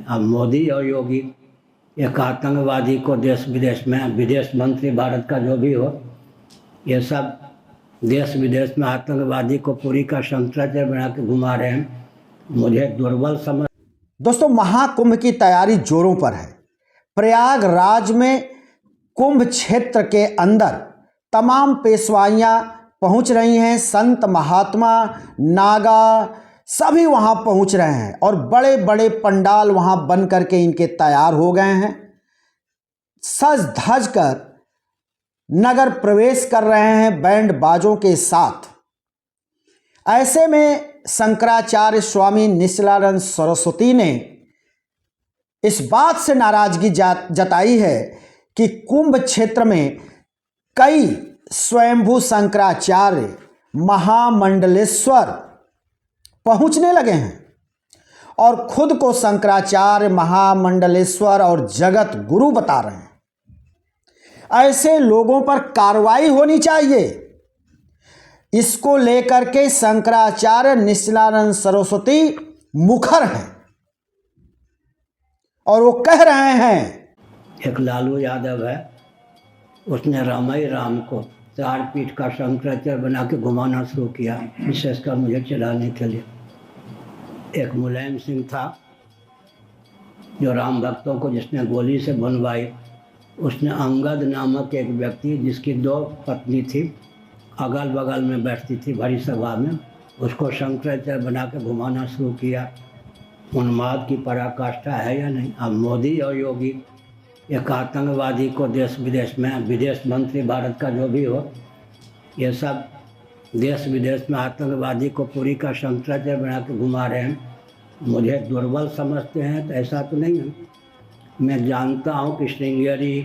अब मोदी और योगी एक आतंकवादी को देश विदेश में, विदेश मंत्री भारत का जो भी हो, ये सब देश विदेश में आतंकवादी को पूरी का शंकराचार्य बना के घुमा रहे हैं। मुझे दुर्बल समझ। दोस्तों, महाकुंभ की तैयारी जोरों पर है। प्रयागराज में कुंभ क्षेत्र के अंदर तमाम पेशवाइयाँ पहुंच रही हैं। संत महात्मा नागा सभी वहां पहुंच रहे हैं और बड़े बड़े पंडाल वहां बन करके इनके तैयार हो गए हैं। सज धज कर नगर प्रवेश कर रहे हैं बैंड बाजों के साथ। ऐसे में शंकराचार्य स्वामी निशिलानंद सरस्वती ने इस बात से नाराजगी जताई है कि कुंभ क्षेत्र में कई स्वयंभू शंकराचार्य महामंडलेश्वर पहुंचने लगे हैं और खुद को शंकराचार्य महामंडलेश्वर और जगत गुरु बता रहे हैं। ऐसे लोगों पर कार्रवाई होनी चाहिए। इसको लेकर के शंकराचार्य निशिलानंद सरस्वती मुखर हैं और वो कह रहे हैं। एक लालू यादव है, उसने रामाई राम को चार पीठ का शंकराचार्य बना के घुमाना शुरू किया, विशेषकर मुझे चिढ़ाने के लिए। एक मुलायम सिंह था जो राम भक्तों को जिसने गोली से बनवाई, उसने अंगद नामक एक व्यक्ति जिसकी 2 पत्नी थी, अगल बगल में बैठती थी भरी सभा में, उसको शंकराचार्य बना के घुमाना शुरू किया। उन्माद की पराकाष्ठा है या नहीं? अब मोदी और योगी एक आतंकवादी को देश विदेश में, विदेश मंत्री भारत का जो भी हो, ये सब देश विदेश में आतंकवादी को पूरी का शंकराचार्य बना के घुमा रहे हैं। मुझे दुर्बल समझते हैं तो ऐसा तो नहीं है। मैं जानता हूँ कि श्रृंगेरी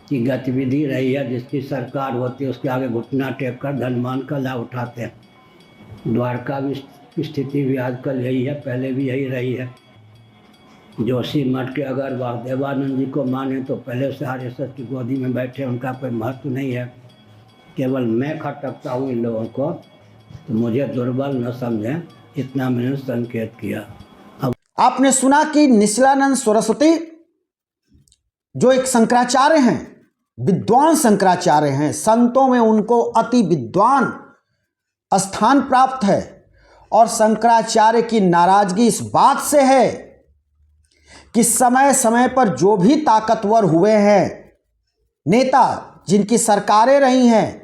की गतिविधि रही है, जिसकी सरकार होती है उसके आगे घुटना टेक कर धनवान का लाभ उठाते हैं। द्वारका की स्थिति भी आजकल यही है, पहले भी यही रही है। जोशी मठ के अगर वासुदेवानंद जी को माने तो पहले से आरएसएस की गोदी में बैठे, उनका कोई महत्व नहीं है। केवल मैं खटकता हूँ इन लोगों को, तो मुझे दुर्बल न समझें, इतना मैंने संकेत किया। अब आपने सुना कि निशिलानंद सरस्वती जो एक शंकराचार्य हैं, विद्वान शंकराचार्य हैं, संतों में उनको अति विद्वान स्थान प्राप्त है और शंकराचार्य की नाराजगी इस बात से है कि समय समय पर जो भी ताकतवर हुए हैं नेता, जिनकी सरकारें रही हैं,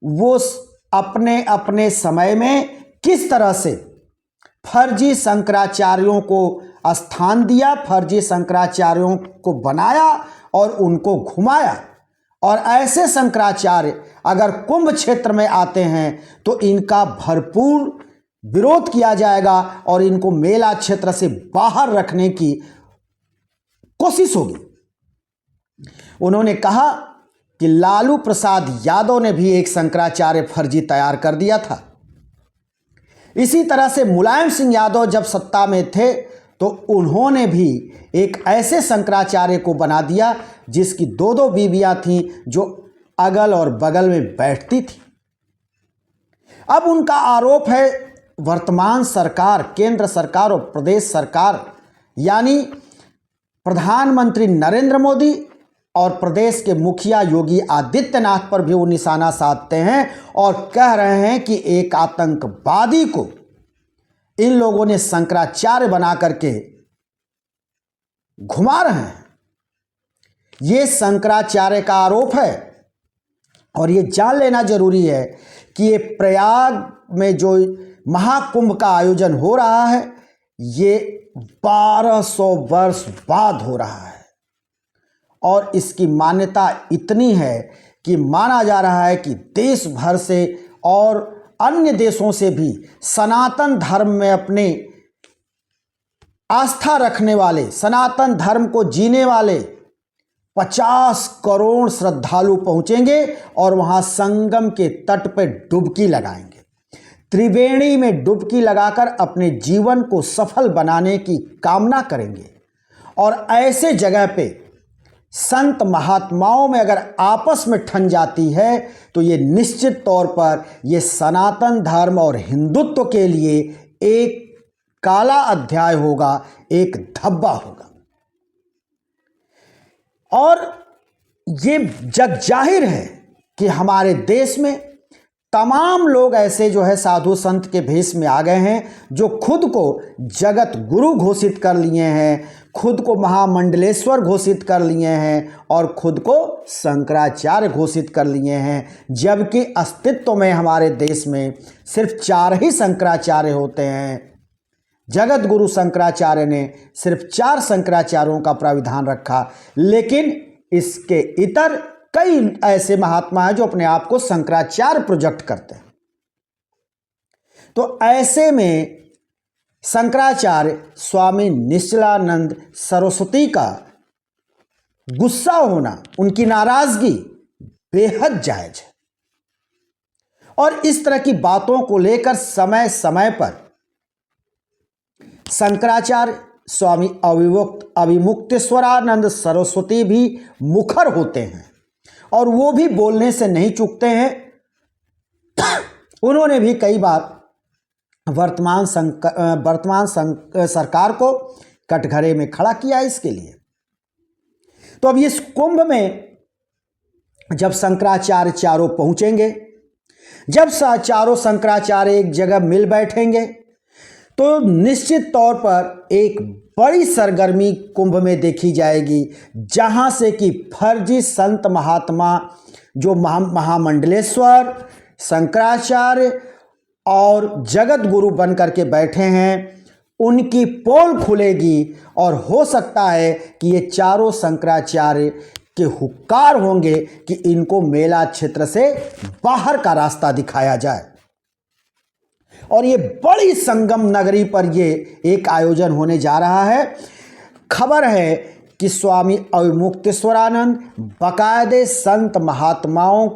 वो अपने अपने समय में किस तरह से फर्जी शंकराचार्यों को स्थान दिया, फर्जी शंकराचार्यों को बनाया और उनको घुमाया। और ऐसे शंकराचार्य अगर कुंभ क्षेत्र में आते हैं तो इनका भरपूर विरोध किया जाएगा और इनको मेला क्षेत्र से बाहर रखने की कोशिश होगी। उन्होंने कहा कि लालू प्रसाद यादव ने भी एक शंकराचार्य फर्जी तैयार कर दिया था। इसी तरह से मुलायम सिंह यादव जब सत्ता में थे तो उन्होंने भी एक ऐसे शंकराचार्य को बना दिया जिसकी 2-2 बीवियां थीं, जो अगल और बगल में बैठती थी। अब उनका आरोप है वर्तमान सरकार, केंद्र सरकार और प्रदेश सरकार, यानी प्रधानमंत्री नरेंद्र मोदी और प्रदेश के मुखिया योगी आदित्यनाथ पर भी वो निशाना साधते हैं और कह रहे हैं कि एक आतंकवादी को इन लोगों ने शंकराचार्य बना करके घुमा रहे हैं। ये शंकराचार्य का आरोप है और ये जान लेना जरूरी है कि ये प्रयाग में जो महाकुंभ का आयोजन हो रहा है, ये 1200 वर्ष बाद हो रहा है और इसकी मान्यता इतनी है कि माना जा रहा है कि देश भर से और अन्य देशों से भी सनातन धर्म में अपने आस्था रखने वाले, सनातन धर्म को जीने वाले 50 करोड़ श्रद्धालु पहुंचेंगे और वहां संगम के तट पर डुबकी लगाएंगे। त्रिवेणी में डुबकी लगाकर अपने जीवन को सफल बनाने की कामना करेंगे। और ऐसे जगह पे संत महात्माओं में अगर आपस में ठन जाती है तो ये निश्चित तौर पर ये सनातन धर्म और हिंदुत्व के लिए एक काला अध्याय होगा, एक धब्बा होगा। और ये जग जाहिर है कि हमारे देश में तमाम लोग ऐसे जो है साधु संत के भेष में आ गए हैं, जो खुद को जगत गुरु घोषित कर लिए हैं, खुद को महामंडलेश्वर घोषित कर लिए हैं और खुद को शंकराचार्य घोषित कर लिए हैं, जबकि अस्तित्व में हमारे देश में सिर्फ 4 ही शंकराचार्य होते हैं। जगत गुरु शंकराचार्य ने सिर्फ 4 शंकराचार्यों का प्राविधान रखा, लेकिन इसके इतर कई ऐसे महात्मा हैं जो अपने आप को शंकराचार्य प्रोजेक्ट करते हैं। तो ऐसे में शंकराचार्य स्वामी निश्चलानंद सरस्वती का गुस्सा होना, उनकी नाराजगी बेहद जायज है। और इस तरह की बातों को लेकर समय समय पर शंकराचार्य स्वामी अविमुक्तेश्वरानंद सरस्वती भी मुखर होते हैं और वो भी बोलने से नहीं चूकते हैं। उन्होंने भी कई बार वर्तमान सरकार को कटघरे में खड़ा किया इसके लिए। तो अब इस कुंभ में जब शंकराचार्य चारों पहुंचेंगे, जब चारों शंकराचार्य एक जगह मिल बैठेंगे, तो निश्चित तौर पर एक बड़ी सरगर्मी कुंभ में देखी जाएगी, जहां से कि फर्जी संत महात्मा जो महामंडलेश्वर, शंकराचार्य और जगत गुरु बन करके बैठे हैं, उनकी पोल खुलेगी और हो सकता है कि ये चारों शंकराचार्य के हुक्कार होंगे कि इनको मेला क्षेत्र से बाहर का रास्ता दिखाया जाए। और ये बड़ी संगम नगरी पर ये एक आयोजन होने जा रहा है। खबर है कि स्वामी अविमुक्तेश्वरानंद बाकायदे संत महात्माओं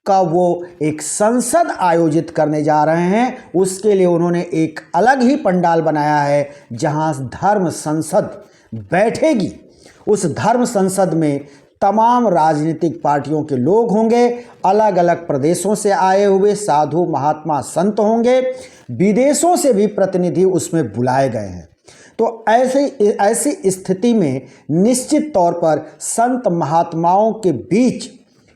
का वो एक संसद आयोजित करने जा रहे हैं। उसके लिए उन्होंने एक अलग ही पंडाल बनाया है, जहां धर्म संसद बैठेगी। उस धर्म संसद में तमाम राजनीतिक पार्टियों के लोग होंगे, अलग अलग प्रदेशों से आए हुए साधु महात्मा संत होंगे, विदेशों से भी प्रतिनिधि उसमें बुलाए गए हैं। तो ऐसी स्थिति में निश्चित तौर पर संत महात्माओं के बीच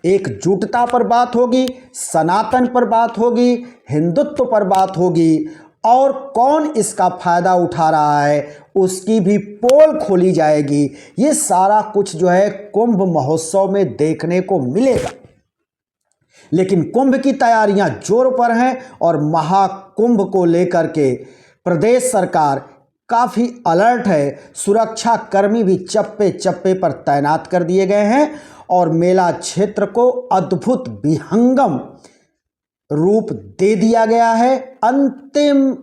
एकजुटता पर बात होगी, सनातन पर बात होगी, हिंदुत्व पर बात होगी, और कौन इसका फायदा उठा रहा है उसकी भी पोल खोली जाएगी। ये सारा कुछ जो है कुंभ महोत्सव में देखने को मिलेगा। लेकिन कुंभ की तैयारियां जोरों पर हैं और महाकुंभ को लेकर के प्रदेश सरकार काफ़ी अलर्ट है। सुरक्षा कर्मी भी चप्पे चप्पे पर तैनात कर दिए गए हैं और मेला क्षेत्र को अद्भुत विहंगम रूप दे दिया गया है। अंतिम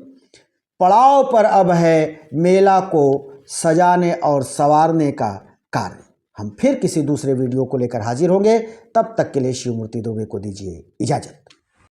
पड़ाव पर अब है मेला को सजाने और संवारने का कार्य। हम फिर किसी दूसरे वीडियो को लेकर हाजिर होंगे। तब तक के लिए शिवमूर्ति दुबे को दीजिए इजाजत।